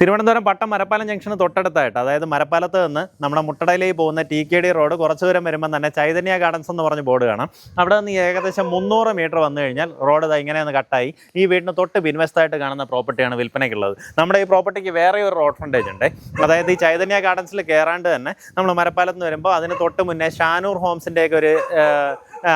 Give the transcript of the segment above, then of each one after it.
തിരുവനന്തപുരം പട്ടം മരപ്പാലം junction തൊട്ടടുത്തായിട്ട്, അതായത് മരപ്പാലത്ത് നിന്ന് നമ്മുടെ മുട്ടടയിലേക്ക് പോകുന്ന TKD റോഡ് കുറച്ച് ദൂരം വരുമ്പോൾ തന്നെ ചൈതന്യ ഗാർഡൻസ് എന്ന് പറഞ്ഞ ബോർഡ് കാണാം. അവിടെ നിന്ന് ഏകദേശം 300 മീറ്റർ വന്നു കഴിഞ്ഞാൽ റോഡ് ഇങ്ങനെയൊന്ന് കട്ടായി ഈ വീടിന് തൊട്ട് പിൻവശത്തായിട്ട് കാണുന്ന പ്രോപ്പർട്ടിയാണ് വിൽപ്പനയ്ക്കുള്ളത്. നമ്മുടെ ഈ പ്രോപ്പർട്ടിക്ക് വേറെ ഒരു റോഡ് ഫ്രണ്ടേജ് ഉണ്ട്. അതായത് ഈ ചൈതന്യ ഗാർഡൻസിൽ കയറാണ്ട് തന്നെ നമ്മൾ മരപ്പാലത്ത് നിന്ന് വരുമ്പോൾ അതിന് തൊട്ട് മുന്നേ ഷാനൂർ ഹോംസിൻ്റെയൊക്കെ ഒരു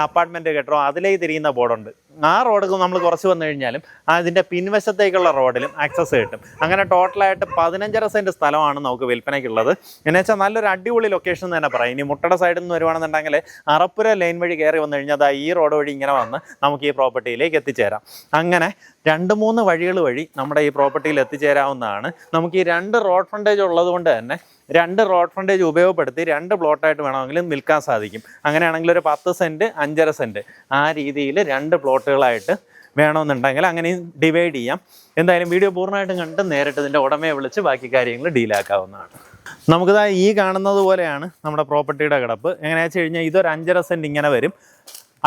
അപ്പാർട്ട്മെൻറ്റ് കെട്ടോ അതിലേക്ക് തിരിയുന്ന ബോർഡുണ്ട്. ആ റോഡ് നമ്മൾ കുറച്ച് വന്നു കഴിഞ്ഞാലും അതിൻ്റെ പിൻവശത്തേക്കുള്ള റോഡിലും ആക്സസ് കിട്ടും. അങ്ങനെ ടോട്ടലായിട്ട് 15.5 സെൻറ്റ് സ്ഥലമാണ് നമുക്ക് വിൽപ്പനയ്ക്കുള്ളത്. എന്ന് വെച്ചാൽ നല്ലൊരു അടിപൊളി ലൊക്കേഷൻ തന്നെ പറയാം. ഇനി മുട്ടട സൈഡിൽ നിന്ന് വരുവാണെന്നുണ്ടെങ്കിൽ അറപ്പുര ലൈൻ വഴി കയറി വന്നു കഴിഞ്ഞാൽ ഈ റോഡ് വഴി ഇങ്ങനെ വന്ന് നമുക്ക് ഈ പ്രോപ്പർട്ടിയിലേക്ക് എത്തിച്ചേരാം. അങ്ങനെ 2-3 വഴികൾ വഴി നമ്മുടെ ഈ പ്രോപ്പർട്ടിയിൽ എത്തിച്ചേരാവുന്നതാണ്. നമുക്ക് ഈ 2 റോഡ് ഫ്രണ്ടേജ് ഉള്ളത് കൊണ്ട് തന്നെ 2 റോഡ് ഫ്രണ്ടേജ് ഉപയോഗപ്പെടുത്തി 2 പ്ലോട്ടായിട്ട് വേണമെങ്കിലും വിൽക്കാൻ സാധിക്കും. അങ്ങനെയാണെങ്കിൽ ഒരു 10 സെൻറ്റ് 5.5 സെൻറ്റ് ആ രീതിയിൽ 2 പ്ലോട്ടുകളായിട്ട് വേണമെന്നുണ്ടെങ്കിൽ അങ്ങനെയും ഡിവൈഡ് ചെയ്യാം. എന്തായാലും വീഡിയോ പൂർണ്ണമായിട്ടും കണ്ട് നേരിട്ട് ഇതിൻ്റെ ഉടമയെ വിളിച്ച് ബാക്കി കാര്യങ്ങൾ ഡീലാക്കാവുന്നതാണ്. നമുക്കിതാ ഈ കാണുന്നത് പോലെയാണ് നമ്മുടെ പ്രോപ്പർട്ടിയുടെ കിടപ്പ്. എങ്ങനെയാണെന്ന് വെച്ച് കഴിഞ്ഞാൽ ഇതൊരു 5.5 സെൻറ്റ് ഇങ്ങനെ വരും.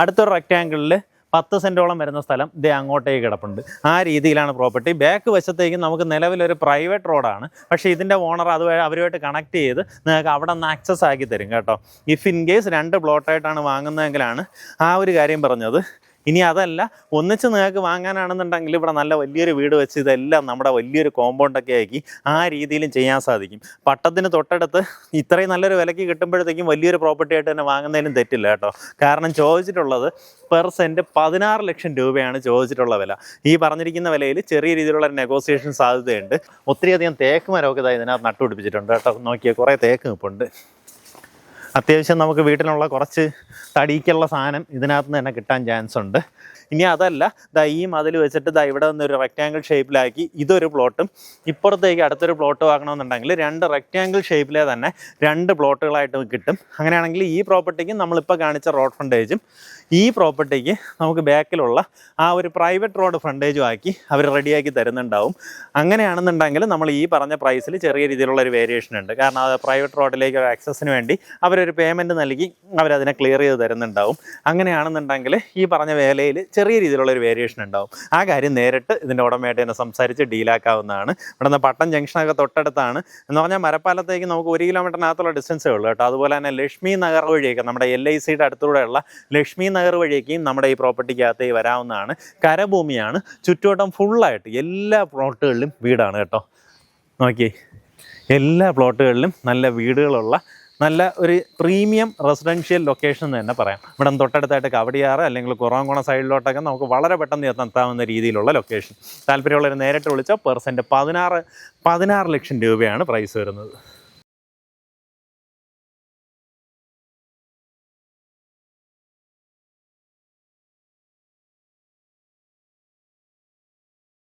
അടുത്തൊരു റെക്റ്റാങ്കിളിൽ 10 സെൻറ്റോളം വരുന്ന സ്ഥലം ഇതേ അങ്ങോട്ടേക്ക് കിടപ്പുണ്ട്. ആ രീതിയിലാണ് പ്രോപ്പർട്ടി. ബാക്ക് വശത്തേക്ക് നമുക്ക് നിലവിലൊരു പ്രൈവറ്റ് റോഡാണ്. പക്ഷേ ഇതിൻ്റെ ഓണർ അവരുമായിട്ട് കണക്ട് ചെയ്ത് നിങ്ങൾക്ക് അവിടെ നിന്ന് ആക്സസ് ആക്കി തരും കേട്ടോ. ഇഫ് ഇൻ കേസ് 2 പ്ലോട്ടായിട്ടാണ് വാങ്ങുന്നതെങ്കിലാണ് ആ ഒരു കാര്യം പറഞ്ഞത്. ഇനി അതല്ല, ഒന്നിച്ച് നിങ്ങൾക്ക് വാങ്ങാനാണെന്നുണ്ടെങ്കിൽ ഇവിടെ നല്ല വലിയൊരു വീട് വെച്ച് ഇതെല്ലാം നമ്മുടെ വലിയൊരു കോമ്പൗണ്ടൊക്കെ ആക്കി ആ രീതിയിലും ചെയ്യാൻ സാധിക്കും. പട്ടത്തിന് തൊട്ടടുത്ത് ഇത്രയും നല്ലൊരു വിലയ്ക്ക് കിട്ടുമ്പോഴത്തേക്കും വലിയൊരു പ്രോപ്പർട്ടി ആയിട്ട് തന്നെ വാങ്ങുന്നതിനും തെറ്റില്ല കേട്ടോ. കാരണം ചോദിച്ചിട്ടുള്ളത് പെർ സെൻറ്റ് 16 ലക്ഷം രൂപയാണ് ചോദിച്ചിട്ടുള്ള വില. ഈ പറഞ്ഞിരിക്കുന്ന വിലയിൽ ചെറിയ രീതിയിലുള്ള നെഗോസിയേഷൻ സാധ്യതയുണ്ട്. ഒത്തിരിയധികം തേക്ക് മരമൊക്കെ ഇതിനകത്ത് നട്ടുപിടിപ്പിച്ചിട്ടുണ്ട് കേട്ടോ. നോക്കിയാൽ കുറേ തേക്ക് നിൽപ്പുണ്ട്. അത്യാവശ്യം നമുക്ക് വീട്ടിലുള്ള കുറച്ച് തടിക്കുള്ള സാധനം ഇതിനകത്ത് നിന്ന് തന്നെ കിട്ടാൻ ചാൻസ് ഉണ്ട്. ഇനി അതല്ല, ഈ മതിൽ വെച്ചിട്ട് ഇവിടെ നിന്നൊരു റെക്റ്റാങ്കിൾ ഷേപ്പിലാക്കി ഇതൊരു പ്ലോട്ടും ഇപ്പുറത്തേക്ക് അടുത്തൊരു പ്ലോട്ട് വാങ്ങണമെന്നുണ്ടെങ്കിൽ 2 റെക്റ്റാങ്കിൾ ഷേപ്പിലെ തന്നെ 2 പ്ലോട്ടുകളായിട്ട് കിട്ടും. അങ്ങനെയാണെങ്കിൽ ഈ പ്രോപ്പർട്ടിക്ക് നമ്മളിപ്പോൾ കാണിച്ച റോഡ് ഫ്രണ്ടേജും ഈ പ്രോപ്പർട്ടിക്ക് നമുക്ക് ബാക്കിലുള്ള ആ ഒരു പ്രൈവറ്റ് റോഡ് ഫ്രണ്ടേജും ആക്കി അവർ റെഡിയാക്കി തരുന്നുണ്ടാവും. അങ്ങനെയാണെന്നുണ്ടെങ്കിൽ നമ്മൾ ഈ പറഞ്ഞ പ്രൈസിൽ ചെറിയ രീതിയിലുള്ള ഒരു വേരിയേഷൻ ഉണ്ട്. കാരണം അത് പ്രൈവറ്റ് റോഡിലേക്ക് ഒരു ആക്സസിന് വേണ്ടി അവരൊരു പേയ്മെൻറ്റ് നൽകി അവരതിനെ ക്ലിയർ ചെയ്ത് തരുന്നുണ്ടാവും. അങ്ങനെയാണെന്നുണ്ടെങ്കിൽ ഈ പറഞ്ഞ വിലയിൽ ചെറിയ രീതിയിലുള്ള ഒരു വേരിയേഷൻ ഉണ്ടാവും. ആ കാര്യം നേരിട്ട് ഇതിൻ്റെ ഉടമയായിട്ട് തന്നെ സംസാരിച്ച് ഡീലാക്കാവുന്നതാണ്. ഇവിടെ നിന്ന് പട്ടം ജംഗ്ഷനൊക്കെ തൊട്ടടുത്താണ്. എന്ന് പറഞ്ഞാൽ മരപ്പാലത്തേക്ക് നമുക്ക് 1 കിലോമീറ്ററിനകത്തുള്ള ഡിസ്റ്റൻസേ ഉള്ളൂ കേട്ടോ. അതുപോലെ തന്നെ ലക്ഷ്മി നഗർ വഴിയൊക്കെ നമ്മുടെ LICയുടെ അടുത്തൂടെയുള്ള ലക്ഷ്മി നഗർ വഴിയൊക്കെയും നമ്മുടെ ഈ പ്രോപ്പർട്ടിക്കകത്തേക്ക് വരാവുന്നതാണ്. കരഭൂമിയാണ്. ചുറ്റുവട്ടം ഫുള്ളായിട്ട് എല്ലാ പ്ലോട്ടുകളിലും വീടാണ് കേട്ടോ. നോക്കിയേ, എല്ലാ പ്ലോട്ടുകളിലും നല്ല വീടുകളുള്ള നല്ല ഒരു പ്രീമിയം റെസിഡൻഷ്യൽ ലൊക്കേഷൻ എന്ന് തന്നെ പറയാം. ഇവിടെ തൊട്ടടുത്തായിട്ട് കവടിയാറ് അല്ലെങ്കിൽ കുറവൻകുളം സൈഡിലോട്ടൊക്കെ നമുക്ക് വളരെ പെട്ടെന്ന് എത്താവുന്ന രീതിയിലുള്ള ലൊക്കേഷൻ. താല്പര്യമുള്ളവർ നേരിട്ട് വിളിച്ചാൽ പെർ സെൻറ്റ് 16 ലക്ഷം രൂപയാണ് പ്രൈസ് വരുന്നത്.